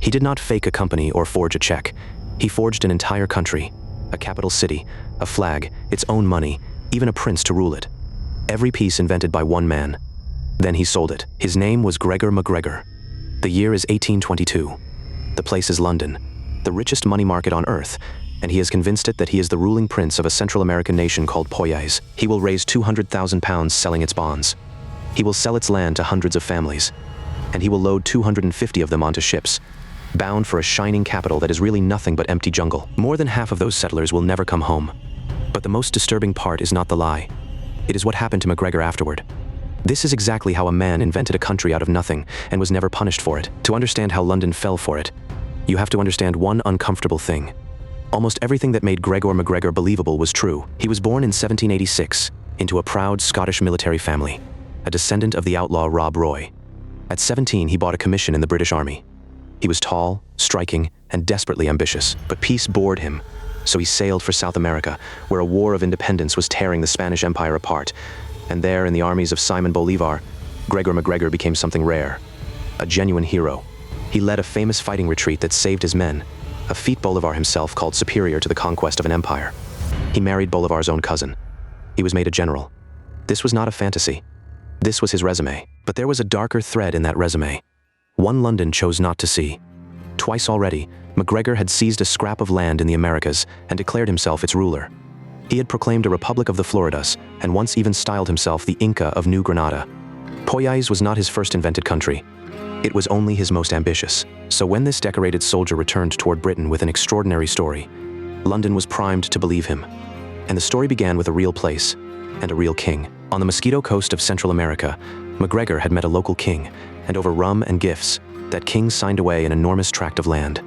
He did not fake a company or forge a check. He forged an entire country, a capital city, a flag, its own money, even a prince to rule it. Every piece invented by one man. Then he sold it. His name was Gregor MacGregor. The year is 1822. The place is London, the richest money market on earth, and he is convinced that he is the ruling prince of a Central American nation called Poyais. He will raise £200,000 selling its bonds. He will sell its land to hundreds of families, and he will load 250 of them onto ships, bound for a shining capital that is really nothing but empty jungle. More than half of those settlers will never come home. But the most disturbing part is not the lie. It is what happened to MacGregor afterward. This is exactly how a man invented a country out of nothing and was never punished for it. To understand how London fell for it, you have to understand one uncomfortable thing. Almost everything that made Gregor MacGregor believable was true. He was born in 1786 into a proud Scottish military family, a descendant of the outlaw Rob Roy. At 17, he bought a commission in the British Army. He was tall, striking, and desperately ambitious, but peace bored him, so he sailed for South America, where a war of independence was tearing the Spanish Empire apart. And there, in the armies of Simon Bolivar, Gregor MacGregor became something rare, a genuine hero. He led a famous fighting retreat that saved his men, a feat Bolivar himself called superior to the conquest of an empire. He married Bolivar's own cousin. He was made a general. This was not a fantasy. This was his resume. But there was a darker thread in that resume. One London chose not to see. Twice already, MacGregor had seized a scrap of land in the Americas and declared himself its ruler. He had proclaimed a Republic of the Floridas and once even styled himself the Inca of New Granada. Poyais was not his first invented country. It was only his most ambitious. So when this decorated soldier returned toward Britain with an extraordinary story, London was primed to believe him. And the story began with a real place and a real king. On the Mosquito coast of Central America, MacGregor had met a local king, and over rum and gifts, that king signed away an enormous tract of land.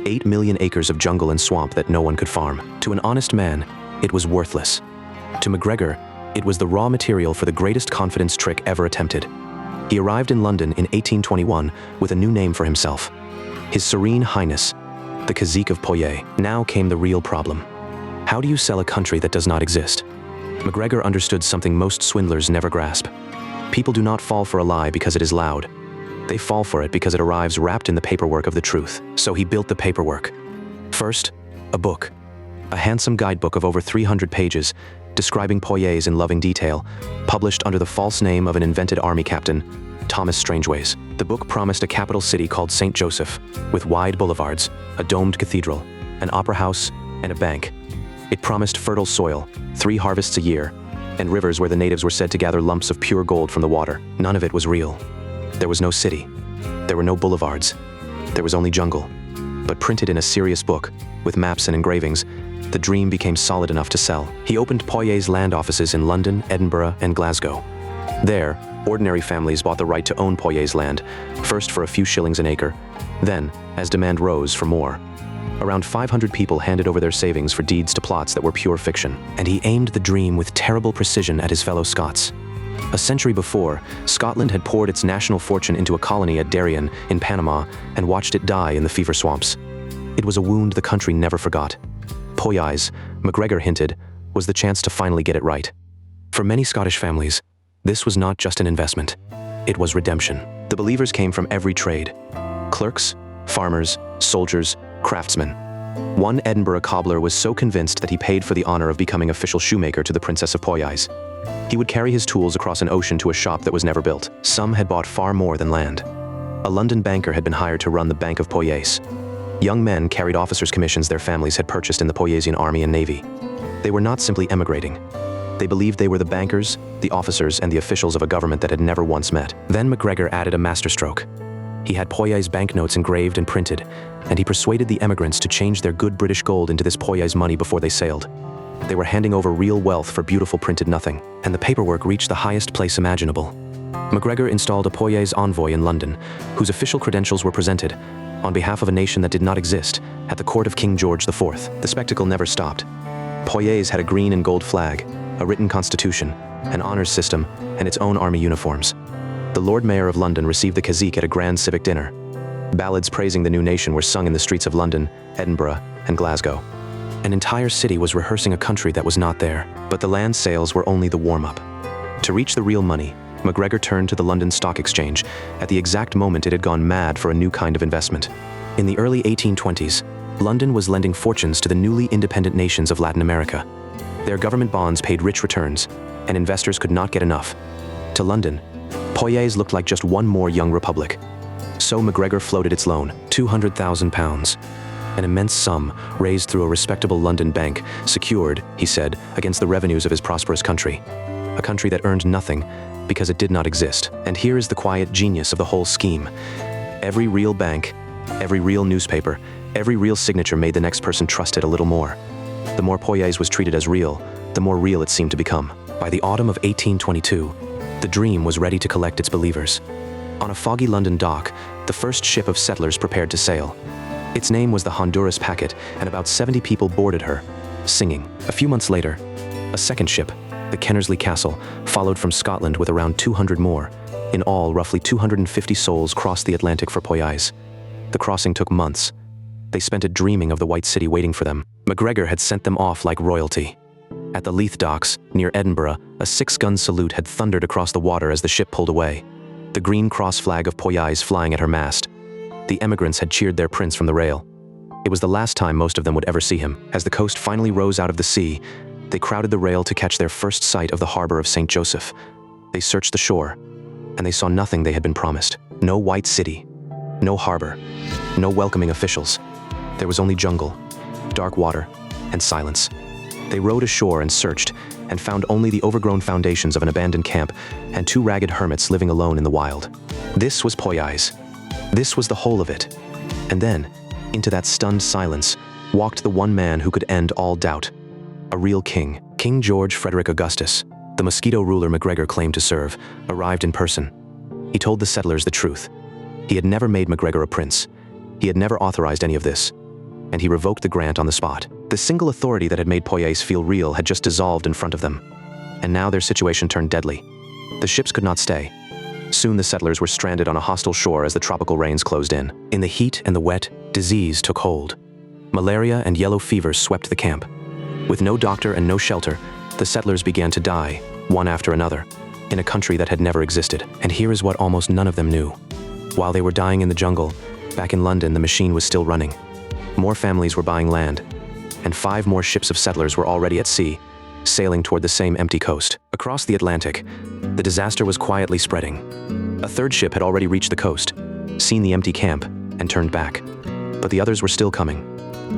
8 million acres of jungle and swamp that no one could farm. To an honest man, it was worthless. To MacGregor, it was the raw material for the greatest confidence trick ever attempted. He arrived in London in 1821 with a new name for himself. His Serene Highness, the Cazique of Poyais. Now came the real problem. How do you sell a country that does not exist? MacGregor understood something most swindlers never grasp. People do not fall for a lie because it is loud. They fall for it because it arrives wrapped in the paperwork of the truth. So he built the paperwork. First, a book. A handsome guidebook of over 300 pages, describing Poyais in loving detail, published under the false name of an invented army captain, Thomas Strangeways. The book promised a capital city called St. Joseph, with wide boulevards, a domed cathedral, an opera house, and a bank. It promised fertile soil, 3 harvests a year, and rivers where the natives were said to gather lumps of pure gold from the water. None of it was real. There was no city. There were no boulevards. There was only jungle. But printed in a serious book, with maps and engravings, the dream became solid enough to sell. He opened Poyais land offices in London, Edinburgh, and Glasgow. There, ordinary families bought the right to own Poyais land, first for a few shillings an acre, then, as demand rose, for more. Around 500 people handed over their savings for deeds to plots that were pure fiction, and he aimed the dream with terrible precision at his fellow Scots. A century before, Scotland had poured its national fortune into a colony at Darien, in Panama, and watched it die in the fever swamps. It was a wound the country never forgot. Poyais, MacGregor hinted, was the chance to finally get it right. For many Scottish families, this was not just an investment. It was redemption. The believers came from every trade: clerks, farmers, soldiers, craftsmen. One Edinburgh cobbler was so convinced that he paid for the honor of becoming official shoemaker to the Princess of Poyais. He would carry his tools across an ocean to a shop that was never built. Some had bought far more than land. A London banker had been hired to run the Bank of Poyais. Young men carried officers' commissions their families had purchased in the Poyaisian army and navy. They were not simply emigrating. They believed they were the bankers, the officers, and the officials of a government that had never once met. Then MacGregor added a masterstroke. He had Poyais banknotes engraved and printed, and he persuaded the emigrants to change their good British gold into this Poyais money before they sailed. They were handing over real wealth for beautiful printed nothing, and the paperwork reached the highest place imaginable. MacGregor installed a Poyais envoy in London, whose official credentials were presented, on behalf of a nation that did not exist, at the court of King George IV. The spectacle never stopped. Poyais had a green and gold flag, a written constitution, an honors system, and its own army uniforms. The Lord Mayor of London received the Cazique at a grand civic dinner. Ballads praising the new nation were sung in the streets of London, Edinburgh, and Glasgow. An entire city was rehearsing a country that was not there, but the land sales were only the warm-up. To reach the real money, MacGregor turned to the London Stock Exchange at the exact moment it had gone mad for a new kind of investment. In the early 1820s, London was lending fortunes to the newly independent nations of Latin America. Their government bonds paid rich returns, and investors could not get enough. To London, Poyais looked like just one more young republic. So MacGregor floated its loan, £200,000. An immense sum raised through a respectable London bank, secured, he said, against the revenues of his prosperous country. A country that earned nothing because it did not exist. And here is the quiet genius of the whole scheme. Every real bank, every real newspaper, every real signature made the next person trust it a little more. The more Poyais was treated as real, the more real it seemed to become. By the autumn of 1822, the dream was ready to collect its believers. On a foggy London dock, the first ship of settlers prepared to sail. Its name was the Honduras Packet, and about 70 people boarded her, singing. A few months later, a second ship, the Kennersley Castle, followed from Scotland with around 200 more. In all, roughly 250 souls crossed the Atlantic for Poyais. The crossing took months. They spent it dreaming of the White City waiting for them. MacGregor had sent them off like royalty. At the Leith docks, near Edinburgh, a 6-gun salute had thundered across the water as the ship pulled away. The green cross flag of Poyais flying at her mast. The emigrants had cheered their prince from the rail. It was the last time most of them would ever see him. As the coast finally rose out of the sea, they crowded the rail to catch their first sight of the harbor of St. Joseph. They searched the shore, and they saw nothing they had been promised. No White City, no harbor, no welcoming officials. There was only jungle, dark water, and silence. They rowed ashore and searched, and found only the overgrown foundations of an abandoned camp and 2 ragged hermits living alone in the wild. This was Poyais. This was the whole of it. And then, into that stunned silence, walked the one man who could end all doubt. A real king. King George Frederick Augustus, the Mosquito ruler MacGregor claimed to serve, arrived in person. He told the settlers the truth. He had never made MacGregor a prince. He had never authorized any of this. And he revoked the grant on the spot. The single authority that had made Poyais feel real had just dissolved in front of them. And now their situation turned deadly. The ships could not stay. Soon the settlers were stranded on a hostile shore as the tropical rains closed in. In the heat and the wet, disease took hold. Malaria and yellow fever swept the camp. With no doctor and no shelter, the settlers began to die, one after another, in a country that had never existed. And here is what almost none of them knew. While they were dying in the jungle, back in London the machine was still running. More families were buying land, and 5 more ships of settlers were already at sea, sailing toward the same empty coast. Across the Atlantic, the disaster was quietly spreading. A 3rd ship had already reached the coast, seen the empty camp, and turned back. But the others were still coming.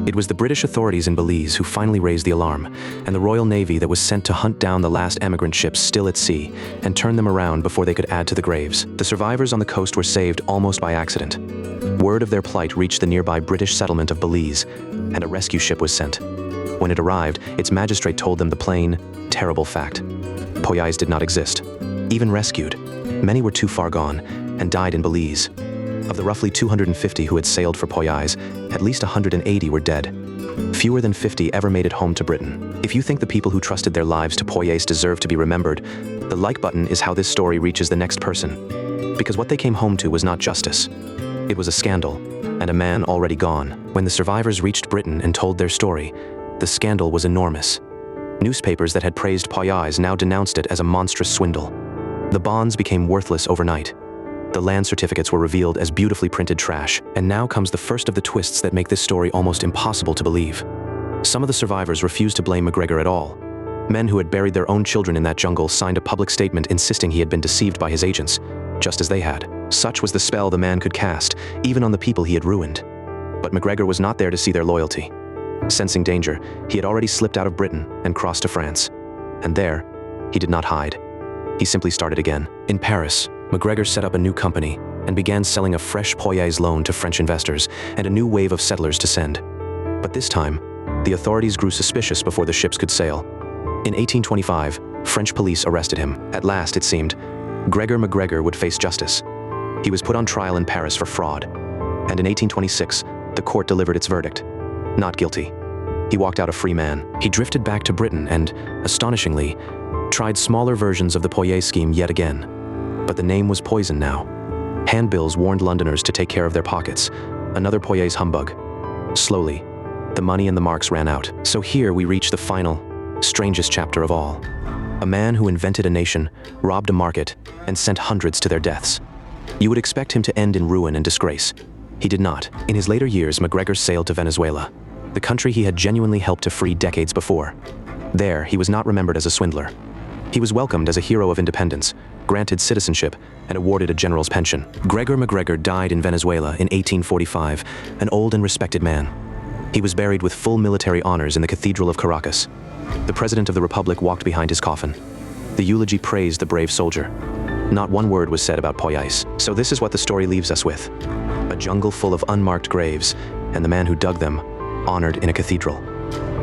It was the British authorities in Belize who finally raised the alarm, and the Royal Navy that was sent to hunt down the last emigrant ships still at sea and turn them around before they could add to the graves. The survivors on the coast were saved almost by accident. Word of their plight reached the nearby British settlement of Belize, and a rescue ship was sent. When it arrived, its magistrate told them the plain, terrible fact. Poyais did not exist. Even rescued, many were too far gone and died in Belize. Of the roughly 250 who had sailed for Poyais, at least 180 were dead. Fewer than 50 ever made it home to Britain. If you think the people who trusted their lives to Poyais deserve to be remembered, the like button is how this story reaches the next person. Because what they came home to was not justice. It was a scandal, and a man already gone. When the survivors reached Britain and told their story, the scandal was enormous. Newspapers that had praised Poyais now denounced it as a monstrous swindle. The bonds became worthless overnight. The land certificates were revealed as beautifully printed trash, and now comes the first of the twists that make this story almost impossible to believe. Some of the survivors refused to blame MacGregor at all. Men who had buried their own children in that jungle signed a public statement insisting he had been deceived by his agents, just as they had. Such was the spell the man could cast, even on the people he had ruined. But MacGregor was not there to see their loyalty. Sensing danger, he had already slipped out of Britain and crossed to France. And there, he did not hide. He simply started again. In Paris, MacGregor set up a new company and began selling a fresh Poyais loan to French investors and a new wave of settlers to send. But this time, the authorities grew suspicious before the ships could sail. In 1825, French police arrested him. At last, it seemed, Gregor MacGregor would face justice. He was put on trial in Paris for fraud, and in 1826, the court delivered its verdict. Not guilty. He walked out a free man. He drifted back to Britain and, astonishingly, tried smaller versions of the Poyais scheme yet again. But the name was poison now. Handbills warned Londoners to take care of their pockets. Another Poyais humbug. Slowly, the money and the marks ran out. So here we reach the final, strangest chapter of all. A man who invented a nation, robbed a market, and sent hundreds to their deaths. You would expect him to end in ruin and disgrace. He did not. In his later years, MacGregor sailed to Venezuela, the country he had genuinely helped to free decades before. There, he was not remembered as a swindler. He was welcomed as a hero of independence, granted citizenship, and awarded a general's pension. Gregor MacGregor died in Venezuela in 1845, an old and respected man. He was buried with full military honors in the Cathedral of Caracas. The President of the Republic walked behind his coffin. The eulogy praised the brave soldier. Not one word was said about Poyais. So this is what the story leaves us with. A jungle full of unmarked graves, and the man who dug them, honored in a cathedral.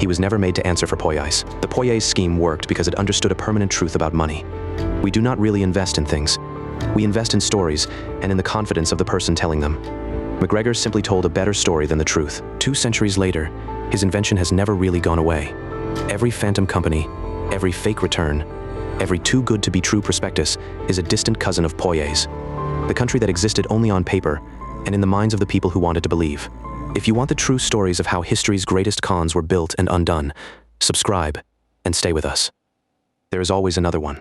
He was never made to answer for Poyais. The Poyais scheme worked because it understood a permanent truth about money. We do not really invest in things. We invest in stories and in the confidence of the person telling them. MacGregor simply told a better story than the truth. 2 centuries later, his invention has never really gone away. Every phantom company, every fake return, every too good to be true prospectus is a distant cousin of Poyais, the country that existed only on paper and in the minds of the people who wanted to believe. If you want the true stories of how history's greatest cons were built and undone, subscribe and stay with us. There is always another one.